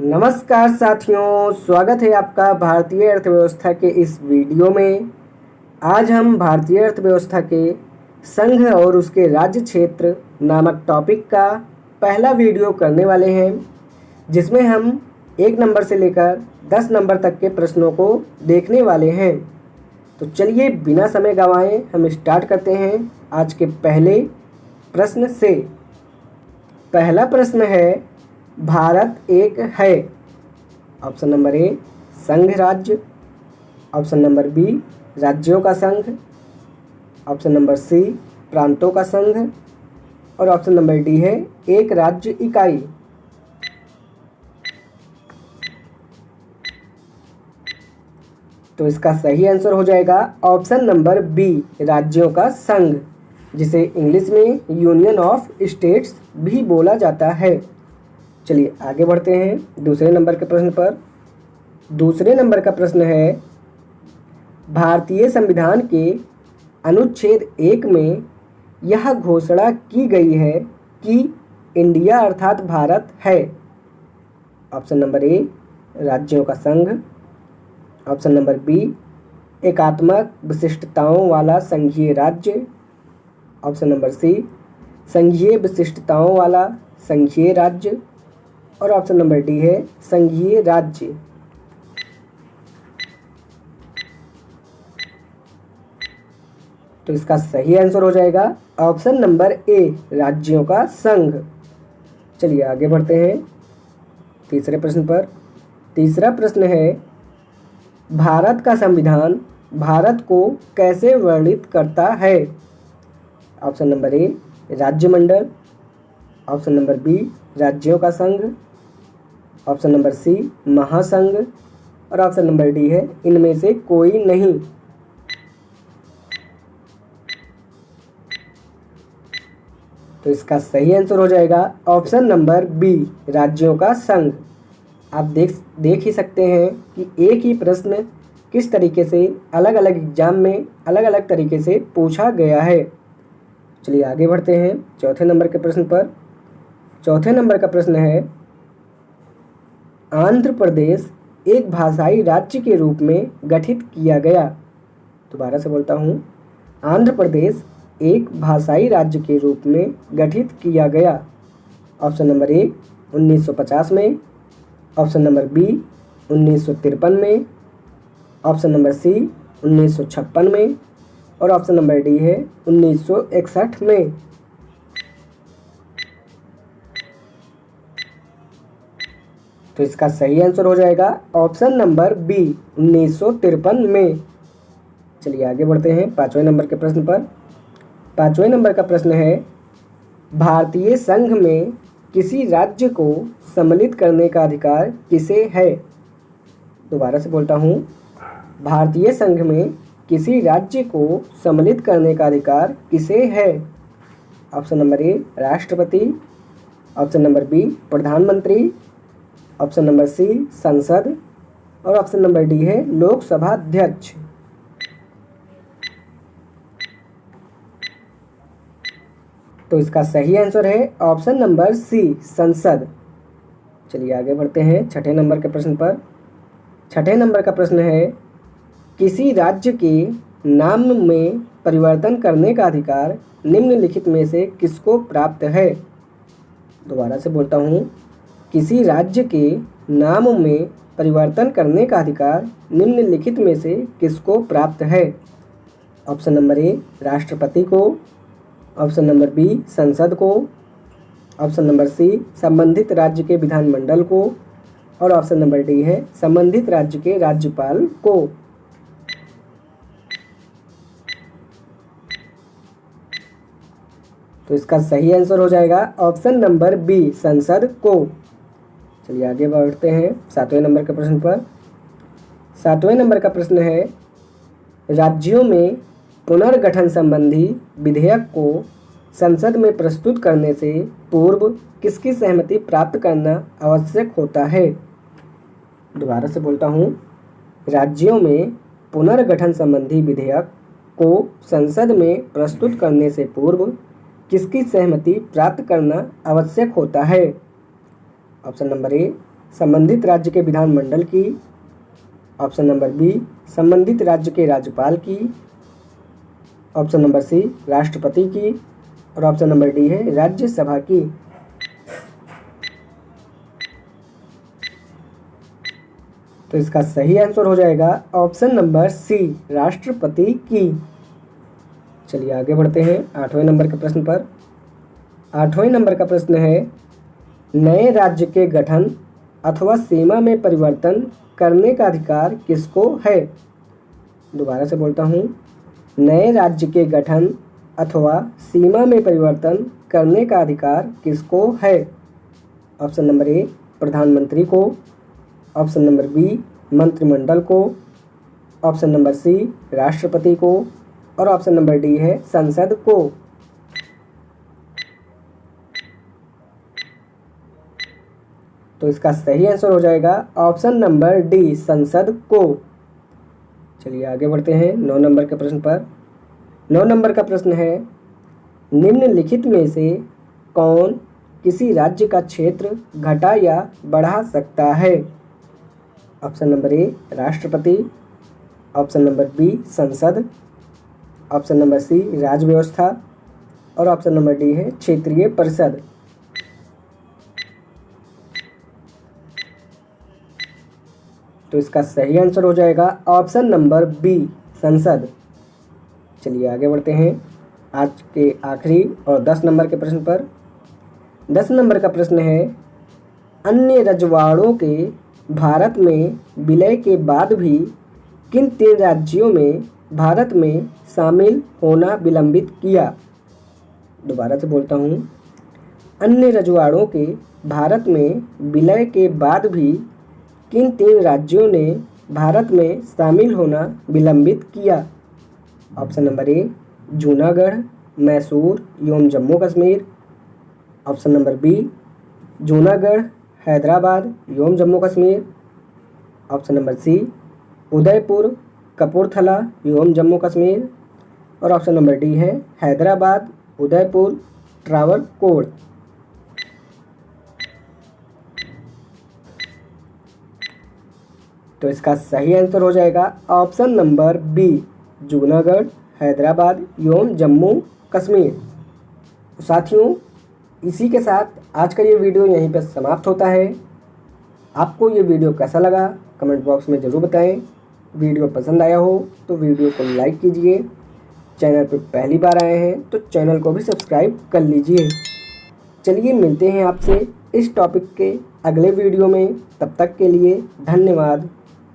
नमस्कार साथियों, स्वागत है आपका भारतीय अर्थव्यवस्था के इस वीडियो में। आज हम भारतीय अर्थव्यवस्था के संघ और उसके राज्य क्षेत्र नामक टॉपिक का पहला वीडियो करने वाले हैं, जिसमें हम 1 नंबर से लेकर 10 नंबर तक के प्रश्नों को देखने वाले हैं। तो चलिए बिना समय गंवाए हम स्टार्ट करते हैं आज के पहले प्रश्न से। पहला प्रश्न है, भारत एक है। ऑप्शन नंबर ए संघ राज्य, ऑप्शन नंबर बी राज्यों का संघ, ऑप्शन नंबर सी प्रांतों का संघ और ऑप्शन नंबर डी है एक राज्य इकाई। तो इसका सही आंसर हो जाएगा ऑप्शन नंबर बी राज्यों का संघ, जिसे इंग्लिश में यूनियन ऑफ स्टेट्स भी बोला जाता है। चलिए आगे बढ़ते हैं दूसरे नंबर के प्रश्न पर। दूसरे नंबर का प्रश्न है, भारतीय संविधान के अनुच्छेद 1 में यह घोषणा की गई है कि इंडिया अर्थात भारत है। ऑप्शन नंबर ए राज्यों का संघ, ऑप्शन नंबर बी एकात्मक विशिष्टताओं वाला संघीय राज्य, ऑप्शन नंबर सी संघीय विशिष्टताओं वाला संघीय राज्य और ऑप्शन नंबर डी है संघीय राज्य। तो इसका सही आंसर हो जाएगा ऑप्शन नंबर ए राज्यों का संघ। चलिए आगे बढ़ते हैं तीसरे प्रश्न पर। तीसरा प्रश्न है, भारत का संविधान भारत को कैसे वर्णित करता है। ऑप्शन नंबर ए राज्यमंडल, ऑप्शन नंबर बी राज्यों का संघ, ऑप्शन नंबर सी महासंघ और ऑप्शन नंबर डी है इनमें से कोई नहीं। तो इसका सही आंसर हो जाएगा ऑप्शन नंबर बी राज्यों का संघ। आप देख ही सकते हैं कि एक ही प्रश्न किस तरीके से अलग अलग एग्जाम में अलग अलग तरीके से पूछा गया है। चलिए आगे बढ़ते हैं चौथे नंबर के प्रश्न पर। चौथे नंबर का प्रश्न है, आंध्र प्रदेश एक भाषाई राज्य के रूप में गठित किया गया। दोबारा से बोलता हूँ, आंध्र प्रदेश एक भाषाई राज्य के रूप में गठित किया गया। ऑप्शन नंबर ए 1950 में, ऑप्शन नंबर बी 1953 में, ऑप्शन नंबर सी 1956 में और ऑप्शन नंबर डी है 1961 में। तो इसका सही आंसर हो जाएगा ऑप्शन नंबर बी 1953 में। चलिए आगे बढ़ते हैं पांचवें नंबर के प्रश्न पर। पांचवें नंबर का प्रश्न है, भारतीय संघ में किसी राज्य को सम्मिलित करने का अधिकार किसे है। दोबारा से बोलता हूँ, भारतीय संघ में किसी राज्य को सम्मिलित करने का अधिकार किसे है। ऑप्शन नंबर ए राष्ट्रपति, ऑप्शन नंबर बी प्रधानमंत्री, ऑप्शन नंबर सी संसद और ऑप्शन नंबर डी है लोकसभा अध्यक्ष। तो इसका सही आंसर है ऑप्शन नंबर सी संसद। चलिए आगे बढ़ते हैं छठे नंबर के प्रश्न पर। छठे नंबर का प्रश्न है, किसी राज्य के नाम में परिवर्तन करने का अधिकार निम्नलिखित में से किसको प्राप्त है। दोबारा से बोलता हूँ, किसी राज्य के नाम में परिवर्तन करने का अधिकार निम्नलिखित में से किसको प्राप्त है। ऑप्शन नंबर ए राष्ट्रपति को, ऑप्शन नंबर बी संसद को, ऑप्शन नंबर सी संबंधित राज्य के विधानमंडल को और ऑप्शन नंबर डी है संबंधित राज्य के राज्यपाल को। तो इसका सही आंसर हो जाएगा ऑप्शन नंबर बी संसद को। चलिए आगे बढ़ते हैं सातवें नंबर के प्रश्न पर। सातवें नंबर का प्रश्न है, राज्यों में पुनर्गठन संबंधी विधेयक को संसद में प्रस्तुत करने से पूर्व किसकी सहमति प्राप्त करना आवश्यक होता है। दोबारा से बोलता हूँ, राज्यों में पुनर्गठन संबंधी विधेयक को संसद में प्रस्तुत करने से पूर्व किसकी सहमति प्राप्त करना आवश्यक होता है। ऑप्शन नंबर ए संबंधित राज्य के विधानमंडल की। ऑप्शन नंबर बी संबंधित राज्य के राज्यपाल की। ऑप्शन नंबर सी राष्ट्रपति की। और ऑप्शन नंबर डी है राज्यसभा की। तो इसका सही आंसर हो जाएगा ऑप्शन नंबर सी राष्ट्रपति की। चलिए आगे बढ़ते हैं 8वें नंबर के प्रश्न पर। 8वें नंबर का प्रश्न है, नए राज्य के गठन अथवा सीमा में परिवर्तन करने का अधिकार किसको है? दोबारा से बोलता हूँ, नए राज्य के गठन अथवा सीमा में परिवर्तन करने का अधिकार किसको है? ऑप्शन नंबर ए प्रधानमंत्री को। ऑप्शन नंबर बी मंत्रिमंडल को। ऑप्शन नंबर सी राष्ट्रपति को। और ऑप्शन नंबर डी है संसद को। तो इसका सही आंसर हो जाएगा ऑप्शन नंबर डी संसद को। चलिए आगे बढ़ते हैं 9 नंबर के प्रश्न पर। 9 नंबर का प्रश्न है, निम्नलिखित में से कौन किसी राज्य का क्षेत्र घटा या बढ़ा सकता है? ऑप्शन नंबर ए राष्ट्रपति। ऑप्शन नंबर बी संसद। ऑप्शन नंबर सी राज्य व्यवस्था। और ऑप्शन नंबर डी है क्षेत्रीय परिषद। तो इसका सही आंसर हो जाएगा ऑप्शन नंबर बी संसद। चलिए आगे बढ़ते हैं आज के आखिरी और 10 नंबर के प्रश्न पर। 10 नंबर का प्रश्न है, अन्य रजवाड़ों के भारत में विलय के बाद भी किन 3 राज्यों में भारत में शामिल होना विलंबित किया? दोबारा से बोलता हूँ, अन्य रजवाड़ों के भारत में विलय के बाद भी किन 3 राज्यों ने भारत में शामिल होना विलंबित किया? Option number A Junagadh, Mysore एवं Jammu Kashmir. Option number B Junagadh, Hyderabad एवं Jammu Kashmir. Option number C Udaipur, Kapurthala एवं जम्मू कश्मीर। और ऑप्शन नंबर डी है हैदराबाद, उदयपुर, ट्रावणकोर। तो इसका सही आंसर हो जाएगा option number B Junagadh, Hyderabad एवं जम्मू कश्मीर। तो साथियों, इसी के साथ आज का ये वीडियो यहीं पर समाप्त होता है। आपको ये वीडियो कैसा लगा कमेंट बॉक्स में ज़रूर बताएं। वीडियो पसंद आया हो तो वीडियो को लाइक कीजिए। चैनल पर पहली बार आए हैं तो चैनल को भी सब्सक्राइब कर लीजिए। चलिए मिलते हैं आपसे इस टॉपिक के अगले वीडियो में। तब तक के लिए धन्यवाद।